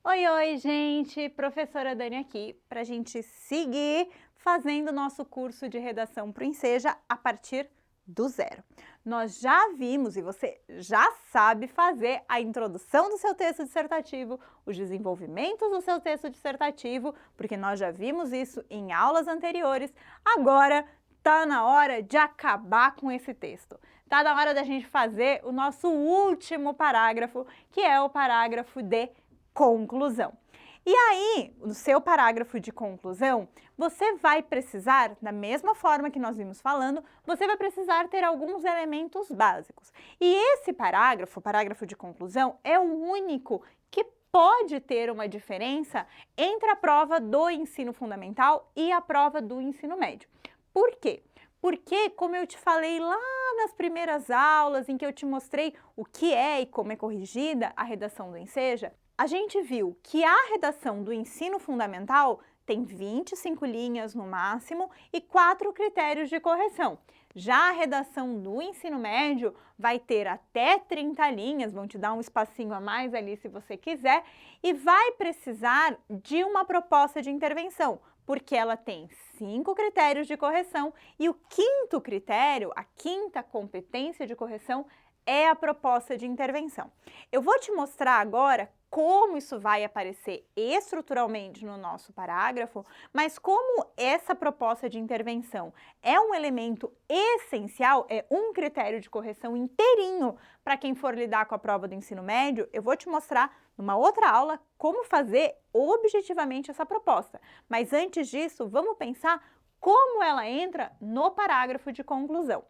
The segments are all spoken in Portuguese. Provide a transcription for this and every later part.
Oi, oi, gente! Professora Dani aqui para a gente seguir fazendo o nosso curso de redação para o Enseja a partir do zero. Nós já vimos e você já sabe fazer a introdução do seu texto dissertativo, os desenvolvimentos do seu texto dissertativo, porque nós já vimos isso em aulas anteriores. Agora tá na hora de acabar com esse texto. Tá na hora da gente fazer o nosso último parágrafo, que é o parágrafo de conclusão. E aí, no seu parágrafo de conclusão, você vai precisar, da mesma forma que nós vimos falando, você vai precisar ter alguns elementos básicos. E esse parágrafo, o parágrafo de conclusão, é o único que pode ter uma diferença entre a prova do ensino fundamental e a prova do ensino médio. Por quê? Porque, como eu te falei lá nas primeiras aulas, em que eu te mostrei o que é e como é corrigida a redação do Enseja, a gente viu que a redação do ensino fundamental tem 25 linhas no máximo e 4 critérios de correção. Já a redação do ensino médio vai ter até 30 linhas, vão te dar um espacinho a mais ali se você quiser, e vai precisar de uma proposta de intervenção, porque ela tem 5 critérios de correção e o quinto critério, a quinta competência de correção, é a proposta de intervenção. Eu vou te mostrar agora como isso vai aparecer estruturalmente no nosso parágrafo, mas como essa proposta de intervenção é um elemento essencial, é um critério de correção inteirinho para quem for lidar com a prova do ensino médio, eu vou te mostrar numa outra aula como fazer objetivamente essa proposta. Mas antes disso, vamos pensar como ela entra no parágrafo de conclusão.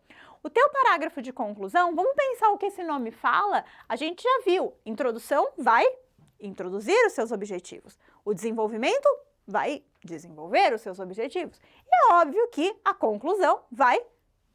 O teu parágrafo de conclusão, vamos pensar o que esse nome fala? A gente já viu, introdução vai introduzir os seus objetivos. O desenvolvimento vai desenvolver os seus objetivos. E é óbvio que a conclusão vai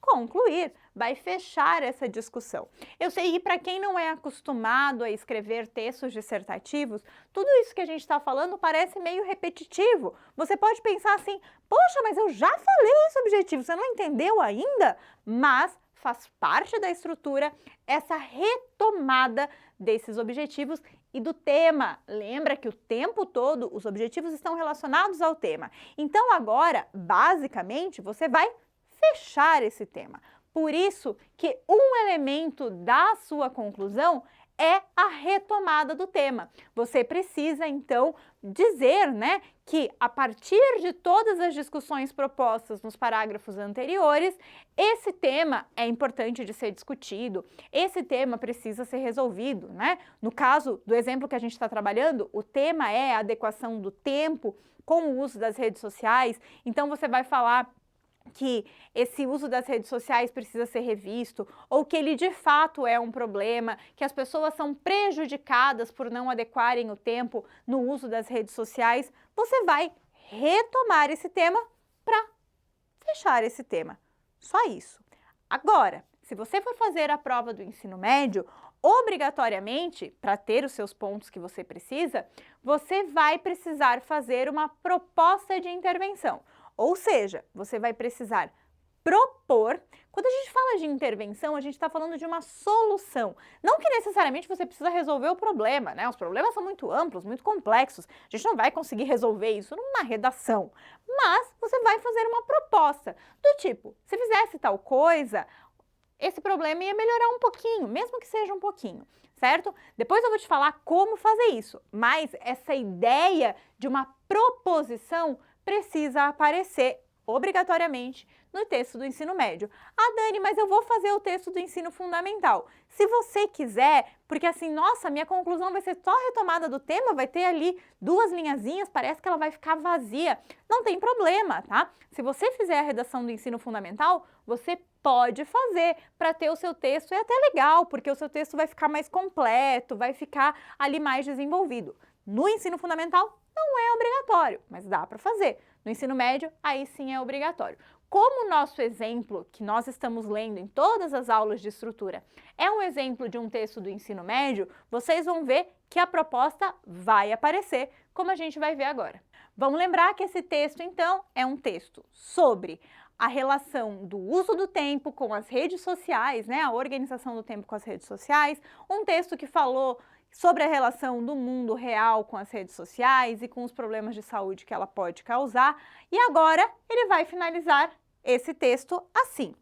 concluir, vai fechar essa discussão. Eu sei que para quem não é acostumado a escrever textos dissertativos, tudo isso que a gente está falando parece meio repetitivo. Você pode pensar assim, poxa, mas eu já falei esse objetivo, você não entendeu ainda? Mas faz parte da estrutura essa retomada desses objetivos e do tema. Lembra que o tempo todo os objetivos estão relacionados ao tema. Então agora, basicamente, você vai fechar esse tema. Por isso que um elemento da sua conclusão é a retomada do tema. Você precisa, então, dizer, que a partir de todas as discussões propostas nos parágrafos anteriores, esse tema é importante de ser discutido, esse tema precisa ser resolvido, No caso do exemplo que a gente está trabalhando, o tema é a adequação do tempo com o uso das redes sociais, então você vai falar que esse uso das redes sociais precisa ser revisto, ou que ele de fato é um problema, que as pessoas são prejudicadas por não adequarem o tempo no uso das redes sociais, você vai retomar esse tema para fechar esse tema. Só isso. Agora, se você for fazer a prova do ensino médio, obrigatoriamente, para ter os seus pontos que você precisa, você vai precisar fazer uma proposta de intervenção. Ou seja, você vai precisar propor. Quando a gente fala de intervenção, a gente está falando de uma solução. Não que necessariamente você precisa resolver o problema, Os problemas são muito amplos, muito complexos. A gente não vai conseguir resolver isso numa redação. Mas você vai fazer uma proposta do tipo, se fizesse tal coisa, esse problema ia melhorar um pouquinho, mesmo que seja um pouquinho, certo? Depois eu vou te falar como fazer isso, mas essa ideia de uma proposição precisa aparecer obrigatoriamente no texto do ensino médio. Ah, Dani, mas eu vou fazer o texto do ensino fundamental. Se você quiser, porque assim, nossa, minha conclusão vai ser só a retomada do tema, vai ter ali 2 linhazinhas, parece que ela vai ficar vazia. Não tem problema, tá? Se você fizer a redação do ensino fundamental, você pode fazer para ter o seu texto, é até legal, porque o seu texto vai ficar mais completo, vai ficar ali mais desenvolvido. No ensino fundamental, não é obrigatório, mas dá para fazer. No ensino médio, aí sim é obrigatório. Como o nosso exemplo, que nós estamos lendo em todas as aulas de estrutura, é um exemplo de um texto do ensino médio, vocês vão ver que a proposta vai aparecer, como a gente vai ver agora. Vamos lembrar que esse texto, então, é um texto sobre a relação do uso do tempo com as redes sociais, a organização do tempo com as redes sociais, um texto que falou sobre a relação do mundo real com as redes sociais e com os problemas de saúde que ela pode causar. E agora ele vai finalizar esse texto assim.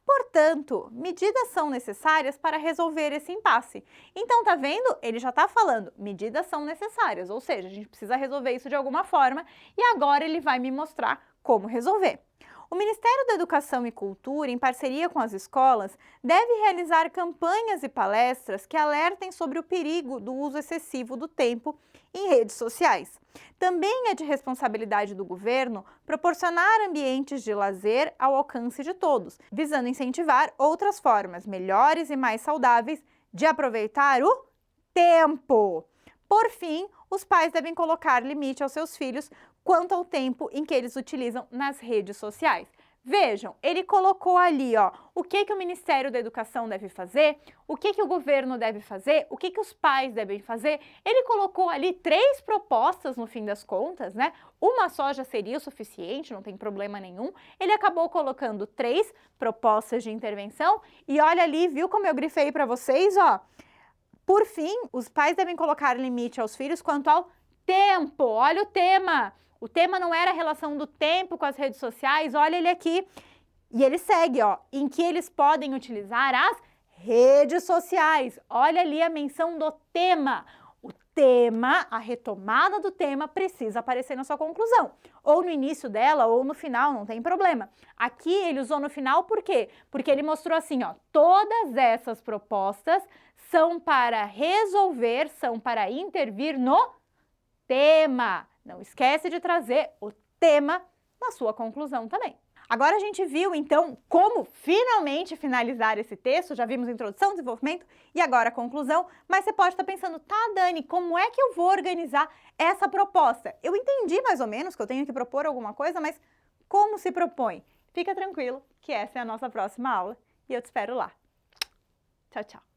Portanto, medidas são necessárias para resolver esse impasse. Então, tá vendo? Ele já está falando, medidas são necessárias, ou seja, a gente precisa resolver isso de alguma forma e agora ele vai me mostrar como resolver. O Ministério da Educação e Cultura, em parceria com as escolas, deve realizar campanhas e palestras que alertem sobre o perigo do uso excessivo do tempo em redes sociais. Também é de responsabilidade do governo proporcionar ambientes de lazer ao alcance de todos, visando incentivar outras formas melhores e mais saudáveis de aproveitar o tempo. Por fim, os pais devem colocar limite aos seus filhos quanto ao tempo em que eles utilizam nas redes sociais. Vejam, ele colocou ali, ó, o que o Ministério da Educação deve fazer, o que o governo deve fazer, o que os pais devem fazer. Ele colocou ali 3 propostas no fim das contas, né? Uma só já seria o suficiente, não tem problema nenhum. Ele acabou colocando 3 propostas de intervenção e olha ali, viu como eu grifei para vocês, ó? Por fim, os pais devem colocar limite aos filhos quanto ao tempo. Olha o tema. O tema não era a relação do tempo com as redes sociais, olha ele aqui. E ele segue, ó, em que eles podem utilizar as redes sociais. Olha ali a menção do tema. O tema, a retomada do tema precisa aparecer na sua conclusão. Ou no início dela, ou no final, não tem problema. Aqui ele usou no final por quê? Porque ele mostrou assim, ó, todas essas propostas são para resolver, são para intervir no tema. Não esquece de trazer o tema na sua conclusão também. Agora a gente viu, então, como finalmente finalizar esse texto. Já vimos introdução, desenvolvimento e agora a conclusão. Mas você pode estar pensando, tá, Dani, como é que eu vou organizar essa proposta? Eu entendi mais ou menos que eu tenho que propor alguma coisa, mas como se propõe? Fica tranquilo que essa é a nossa próxima aula e eu te espero lá. Tchau, tchau.